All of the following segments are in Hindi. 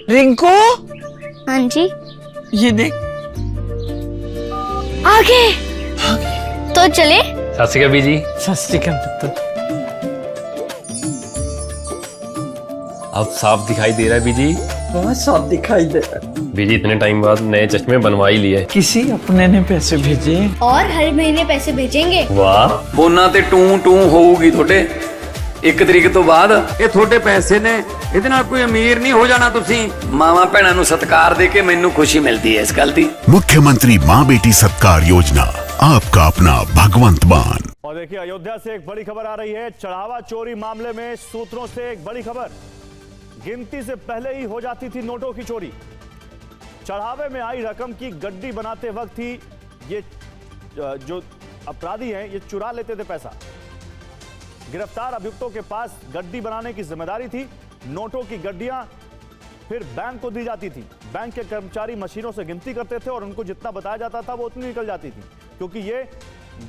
रिंकू, हाँ जी, ये देख। आगे तो चले। सत श्री अकाल बीजी। सत श्री अकाल पुत्र। अब साफ दिखाई दे रहा है बीजी। बहुत साफ दिखाई दे रहा है। बीजी इतने टाइम बाद नए चश्मे बनवा ही लिए। किसी अपने ने पैसे भेजे और हर महीने पैसे भेजेंगे। वाह। बोना ते टू टू होगी थोड़े 1 तरीक तो बाद ये थोड़े पैसे ने ਇਹਦੇ ਨਾਲ कोई अमीर नहीं हो जाना तुसी मावा भैणा ਨੂੰ सत्कार दे के मैनू खुशी मिलती है इस गल दी। मुख्यमंत्री माँ बेटी सत्कार योजना, आपका अपना भगवंत मान। और देखिए अयोध्या से एक बड़ी खबर आ रही है। चढ़ावा चोरी मामले में सूत्रों से एक बड़ी खबर। गिनती से पहले ही हो जाती थी नोटों की चोरी। चढ़ावे में आई रकम की गड्डी बनाते वक्त ही ये जो अपराधी हैं ये चुरा लेते थे पैसा। गिरफ्तार अभियुक्तों के पास गड्डी बनाने की जिम्मेदारी थी। नोटों की गड्डियां फिर बैंक को दी जाती थी। बैंक के कर्मचारी मशीनों से गिनती करते थे और उनको जितना बताया जाता था वो उतनी निकल जाती थी, क्योंकि ये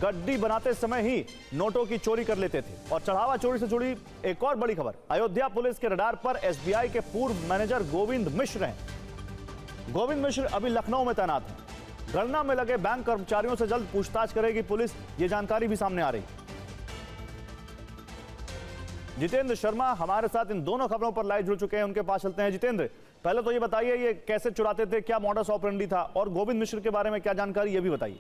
गड्डी बनाते समय ही नोटों की चोरी कर लेते थे। और चढ़ावा चोरी से जुड़ी एक और बड़ी खबर। अयोध्या पुलिस के रडार पर एसबीआई के पूर्व मैनेजर गोविंद मिश्र हैं। गोविंद मिश्र अभी लखनऊ में तैनात हैं। गणना में लगे बैंक कर्मचारियों से जल्द पूछताछ करेगी पुलिस, ये जानकारी भी सामने आ रही। जितेंद्र शर्मा हमारे साथ इन दोनों खबरों पर लाइव जुड़ चुके हैं, उनके पास चलते हैं। जितेंद्र, पहले तो ये बताइए ये कैसे चुराते थे, क्या मॉडस ऑपरेंडी था, और गोविंद मिश्र के बारे में क्या जानकारी ये भी बताइए।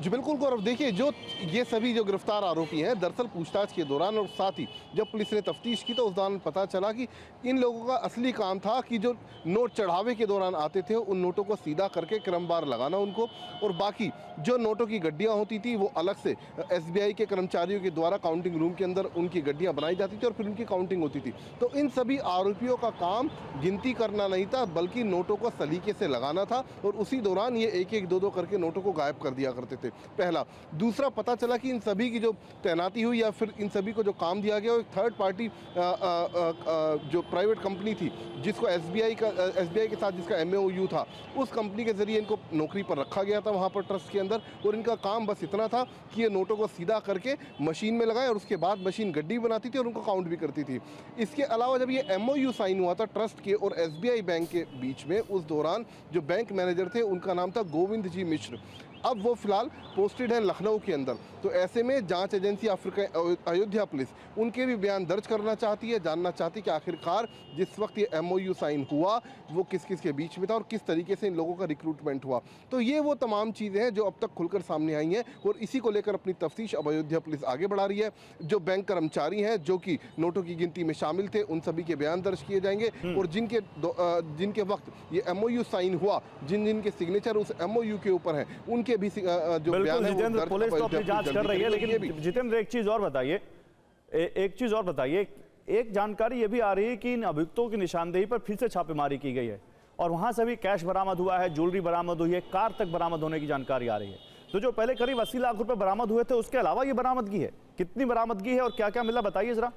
जी बिल्कुल गौरव, देखिए जो ये सभी जो गिरफ्तार आरोपी हैं दरअसल पूछताछ के दौरान और साथ ही जब पुलिस ने तफ्तीश की तो उस दौरान पता चला कि इन लोगों का असली काम था कि जो नोट चढ़ावे के दौरान आते थे उन नोटों को सीधा करके क्रमवार लगाना उनको, और बाकी जो नोटों की गड्डियां होती थी वो अलग से एसबीआई के कर्मचारियों के द्वारा काउंटिंग रूम के अंदर उनकी गड्डियां बनाई जाती थी और फिर उनकी काउंटिंग होती थी। तो इन सभी आरोपियों का काम गिनती करना नहीं था बल्कि नोटों को सलीके से लगाना था, और उसी दौरान ये एक एक दो दो करके नोटों को गायब कर दिया करते थे। पहला। दूसरा, पता चला कि इन सभी की जो तैनाती हुई या फिर इन सभी को जो काम दिया गया वो एक थर्ड पार्टी जो प्राइवेट कंपनी थी जिसको एसबीआई के साथ जिसका एमओयू था, उस कंपनी के जरिए इनको नौकरी पर रखा गया था वहाँ पर ट्रस्ट के अंदर, और इनका काम बस इतना था कि ये नोटों को सीधा करके मशीन में लगाए और उसके बाद मशीन गड्डी बनाती थी और उनको काउंट भी करती थी। इसके अलावा जब ये एमओयू साइन हुआ था ट्रस्ट के और एसबीआई बैंक के बीच में, उस दौरान जो बैंक मैनेजर थे उनका नाम था गोविंद जी मिश्र। अब वो फिलहाल पोस्टेड है लखनऊ के अंदर। तो ऐसे में जांच एजेंसी अयोध्या पुलिस उनके भी बयान दर्ज करना चाहती है, जानना चाहती है कि आखिरकार जिस वक्त ये एमओयू साइन हुआ वो किस किस के बीच में था और किस तरीके से इन लोगों का रिक्रूटमेंट हुआ। तो ये वो तमाम चीज़ें हैं जो अब तक खुलकर सामने आई हैं, और इसी को लेकर अपनी तफ्तीश अब अयोध्या पुलिस आगे बढ़ा रही है। जो बैंक कर्मचारी हैं जो कि नोटों की गिनती में शामिल थे उन सभी के बयान दर्ज किए जाएंगे, और जिनके वक्त ये एमओयू साइन हुआ, जिनके सिग्नेचर उस एमओयू के ऊपर हैं, उनके भी जो बयान है जितेंद्र, पुलिस तो अपनी जांच कर रही है, लेकिन जितेंद्र एक चीज और बताइए, एक जानकारी ये भी आ रही है कि इन अभियुक्तों की निशानदेही पर फिर से छापेमारी की गई है और वहां से भी कैश बरामद हुआ है, ज्वेलरी बरामद हुई है, कार तक बरामद होने की जानकारी आ रही है। तो जो पहले करीब 80 लाख रुपए बरामद हुए थे उसके अलावा ये बरामदगी है, कितनी बरामदगी है और क्या क्या मिला, बताइए जरा।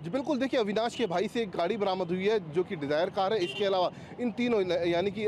जी बिल्कुल, देखिए अविनाश के भाई से एक गाड़ी बरामद हुई है जो कि डिज़ायर कार है। इसके अलावा इन तीनों यानी कि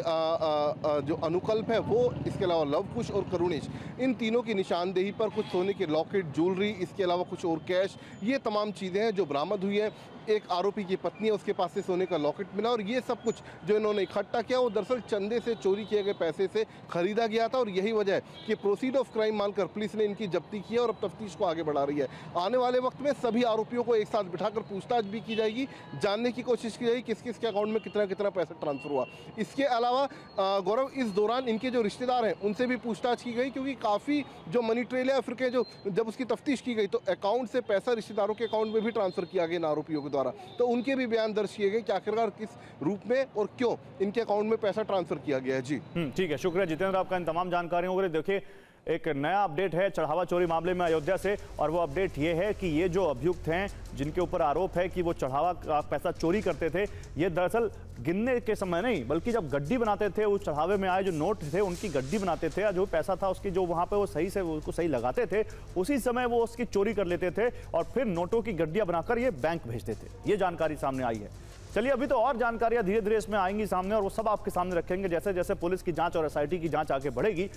जो अनुकल्प है वो, इसके अलावा लवकुश और करुणेश, इन तीनों की निशानदेही पर कुछ सोने के लॉकेट, ज्वेलरी, इसके अलावा कुछ और कैश, ये तमाम चीज़ें हैं जो बरामद हुई हैं। एक आरोपी की पत्नी है, उसके पास से सोने का लॉकेट मिला, और ये सब कुछ जो इन्होंने इकट्ठा किया वो दरअसल चंदे से चोरी किए गए पैसे से खरीदा गया था, और यही वजह है कि प्रोसीड ऑफ क्राइम मानकर पुलिस ने इनकी जब्ती की है और अब तफ्तीश को आगे बढ़ा रही है। आने वाले वक्त में सभी आरोपियों को एक साथ बिठाकर पूछताछ भी की जाएगी, जानने की कोशिश की जाएगी किस किस के अकाउंट में कितना कितना पैसा ट्रांसफर हुआ। इसके अलावा गौरव, इस दौरान इनके जो रिश्तेदार हैं उनसे भी पूछताछ की गई, क्योंकि काफ़ी जो मनी ट्रेल है फिर के जो जब उसकी तफ्तीश की गई तो अकाउंट से पैसा रिश्तेदारों के अकाउंट में भी ट्रांसफर किया गया इन आरोपियों के द्वारा, तो उनके भी बयान दर्ज किए गए कि आखिरकार किस रूप में और क्यों इनके अकाउंट में पैसा ट्रांसफर किया गया है। जी ठीक है, शुक्रिया जितेंद्र आपका इन तमाम जानकारियों के लिए। देखिए एक नया अपडेट है चढ़ावा चोरी मामले में अयोध्या से, और वो अपडेट ये है कि ये जो अभियुक्त हैं जिनके ऊपर आरोप है कि वो चढ़ावा का पैसा चोरी करते थे, ये दरअसल गिनने के समय नहीं बल्कि जब गड्डी बनाते थे, उस चढ़ावे में आए जो नोट थे उनकी गड्डी बनाते थे, जो पैसा था उसकी जो वहां पे वो सही से उसको सही लगाते थे, उसी समय वो उसकी चोरी कर लेते थे और फिर नोटों की गड्डियां बनाकर ये बैंक भेजते थे। ये जानकारी सामने आई है। चलिए अभी तो और जानकारियां धीरे धीरे इसमें आएंगी सामने और वो सब आपके सामने रखेंगे जैसे जैसे पुलिस की जांच और एसआईटी की जांच आगे बढ़ेगी।